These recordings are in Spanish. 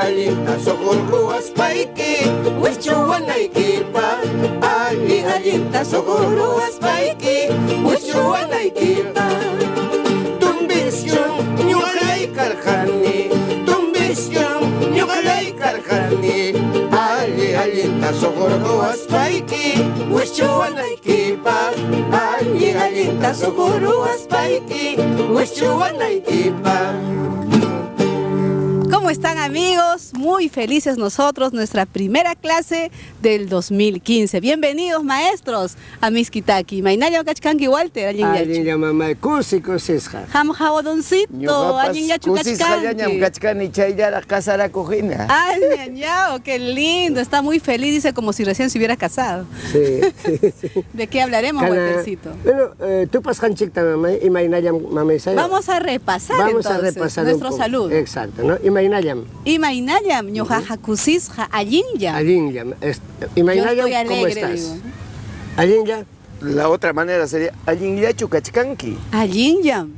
allinta socorruas paiki wichuwanaykipa allinta socorruas paiki wichuwanaykipa tumbisyon ñuqalay karqani tumbisyon ñuqalay karqani allinta socorruas paiki wichuwanaykipa allinta socorruas paiki wichuwanaykipa. ¿Cómo están, amigos? Muy felices nosotros, nuestra primera clase del 2015. Bienvenidos, maestros, a Miskitaki. Mainaya kachkanki Walter, allin yachu. Mamá, kusisqa. Ham jabodoncito, allin yachu kachkanki. Kachkani chayara casara cojina. Ay, ñañao, qué lindo. Está muy feliz, dice como si recién se hubiera casado. Sí. ¿De qué hablaremos, Waltercito? Bueno, tú pascanchikta, mamá, y Mainaya, mamá. Vamos a repasar entonces nuestro saludo. Exacto, ¿no? Imaynayam, ñuqaqa kusisqa allinyam. Allinyam. Imaynayam, ¿cómo estás? Allinyam. La otra manera sería allinyachu kachkanki. Allinyam.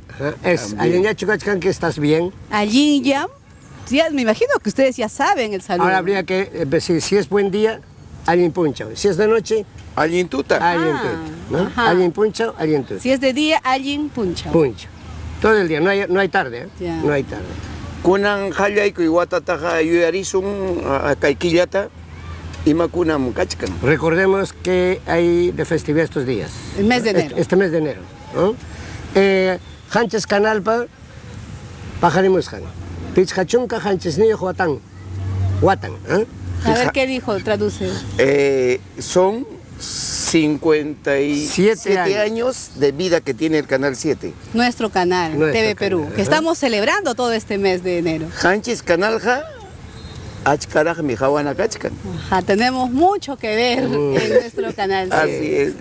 Allinyachu kachkanki, ¿estás bien? Allinyam. Ya, me imagino que ustedes ya saben el saludo. Ahora habría que, si es buen día, allin punchao. Si es de noche, allin tuta. Allin tuta, ¿no? Allin punchao, allin tuta. Si es de día, allin punchao. Punchao. Todo el día, no hay tarde, ¿eh? Ya. No hay tarde. Kunan hallayku iwatataqa yuyarisun kaykillata imakunam kachkan. Recordemos que hay de festividad estos días. El mes de enero. Este mes de enero, ¿no? Hanches canalpa, pajarimusjan. Pichachunka hanches niyo watan. A ver qué dijo, traduce. Son 57 años de vida que tiene el Canal 7. Nuestro canal, TV Perú, canal, que estamos celebrando todo este mes de enero. Hanchis Canalja, achkaraj mi jawana kachkan. Tenemos mucho que ver en nuestro canal. Así es.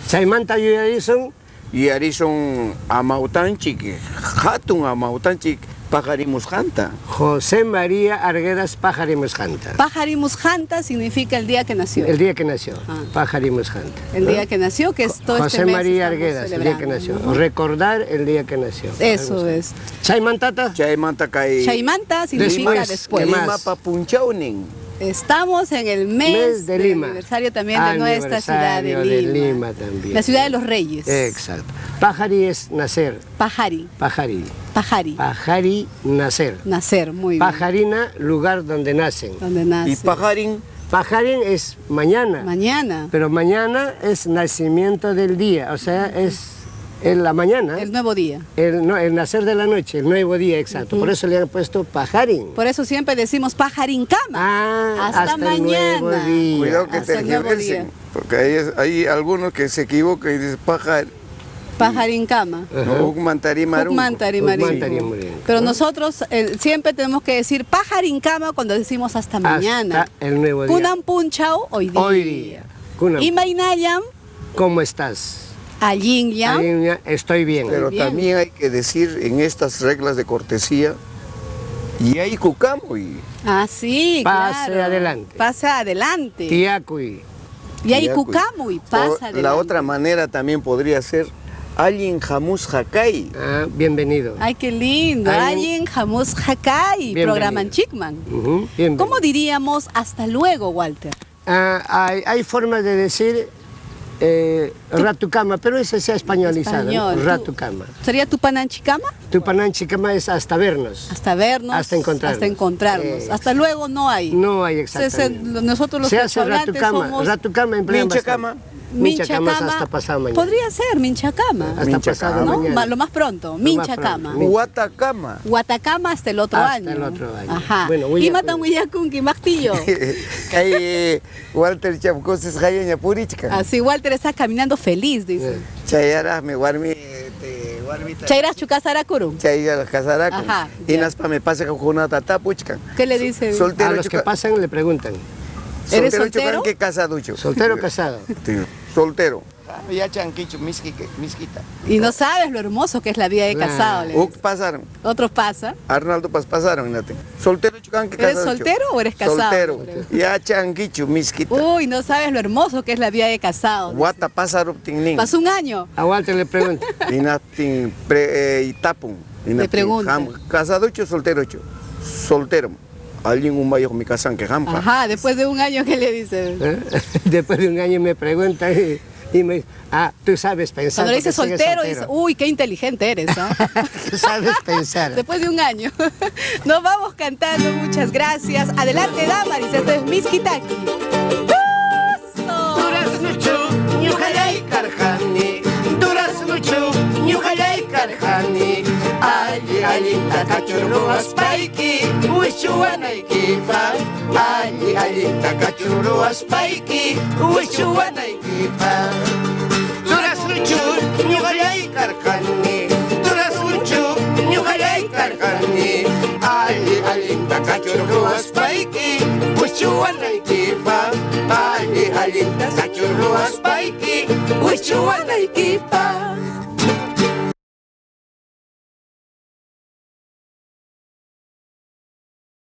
Chaymanta yuyarison. Yuyarison amautanchik, hatun amautanchik. Pajarimusjanta. José María Arguedas Pajarimusjanta. Pajarimusjanta significa el día que nació. El día que nació, Pajarimusjanta. El día que nació, que es todo José este mes. José María Arguedas, el día que nació. Recordar el día que nació. Eso es. Chaymantata. Chaymanta significa después. Lima papunchaunin. Estamos en el mes de Lima. Aniversario también de nuestra ciudad de Lima. También. La ciudad de los reyes. Exacto. Pajari es nacer. Pajari. Pajari. Pajari. Pajari, nacer. Nacer, muy bien. Pajarina, lugar donde nacen. Donde nacen. Y pajarín. Pajarín es mañana. Mañana. Pero mañana es nacimiento del día, o sea, es en la mañana. El nuevo día. El nacer de la noche, el nuevo día, exacto. Por eso le han puesto pajarín. Por eso siempre decimos pajarín cama. Hasta mañana. El nuevo día. Cuidado que tergiversen, porque hay algunos que se equivocan y dicen pajarín cama. Pero nosotros siempre tenemos que decir pajarín cama cuando decimos hasta mañana. Hasta el nuevo día. Kunan punchao hoy día. Hoy día. Imaynayam. ¿Cómo estás? Allinyam. Estoy bien. Pero también hay que decir en estas reglas de cortesía, y ahí cucamoy. Sí, pase claro. Adelante. Pasa adelante. Tiacuy. Y ahí cucamoy, pasa adelante. La otra manera también podría ser Allin Jamus Hakai. Bienvenido. Ay, qué lindo. Allin Jamus Hakai. Programan Chickman. ¿Cómo diríamos hasta luego, Walter? Hay formas de decir ratucama, pero ese se ha españolizado. Ratucama. ¿Sería tupananchicama? Tupananchicama es hasta vernos. Hasta vernos. Hasta encontrarnos. Hasta encontrarnos. Hasta luego no hay. No hay exactamente. Nosotros los se hace ratucama. Somos Ratucama emplea Minchacama. Minchacama hasta pasado mañana. Podría ser Minchacama. Hasta pasado mañana. Lo más pronto. Minchacama. Huatacama. Huatacama hasta el otro año. Hasta el otro año. Ajá. Bueno, y matan Huillakunki, Martillo. Walter Chapcosis Jayaña Purichka. Así Walter está caminando feliz, dice. Chayara me guarmi. Chayras Chukasarakurum. Chayara Casaraku. Ajá. Y Naspa me pasa con una tatapuchka. ¿Qué le dice? A los que pasan le preguntan. ¿Eres soltero? ¿Qué casaducho? ¿Soltero o casado? Soltero. Ya chanquicho, misquita. Y no sabes lo hermoso que es la vida de casado. Pasaron. Otros pasan. Arnaldo pasaron, Nate. Soltero chucan que casado. ¿Eres soltero o eres casado? Soltero. Ya chanquicho, misquita. Uy, no sabes lo hermoso que es la vida de casado. Guata pasaron tingling. Pasó un año. A Walter le pregunta. Y Natin itapun. Le pregunta. Casaducho, soltero. Soltero. alguien un mayo mi casan que jampa. Ajá, después de un año, ¿qué le dices? Después de un año me preguntan y me dicen, tú sabes pensar. Cuando le dices porque sigues soltero, dices, uy, qué inteligente eres, ¿ah? Tú sabes pensar. Después de un año. Nos vamos cantando, muchas gracias. Adelante, Damaris, esto es Miss Kitaki. Ñuqallay karqani, Duraznuchu, ñuqallay karqani. Alli allinta kachurruwaspayki, wishuwanaykipa. Alli allinta kachurruwaspayki, wishuwanaykipa. Duraznuchu, ñuqallay karqani, Duraznuchu, ñuqallay karqani. Alli allinta kachurruwaspayki, wishuwanaykipa. Alli allinta kachurruwaspayki, wishuwanaykipa.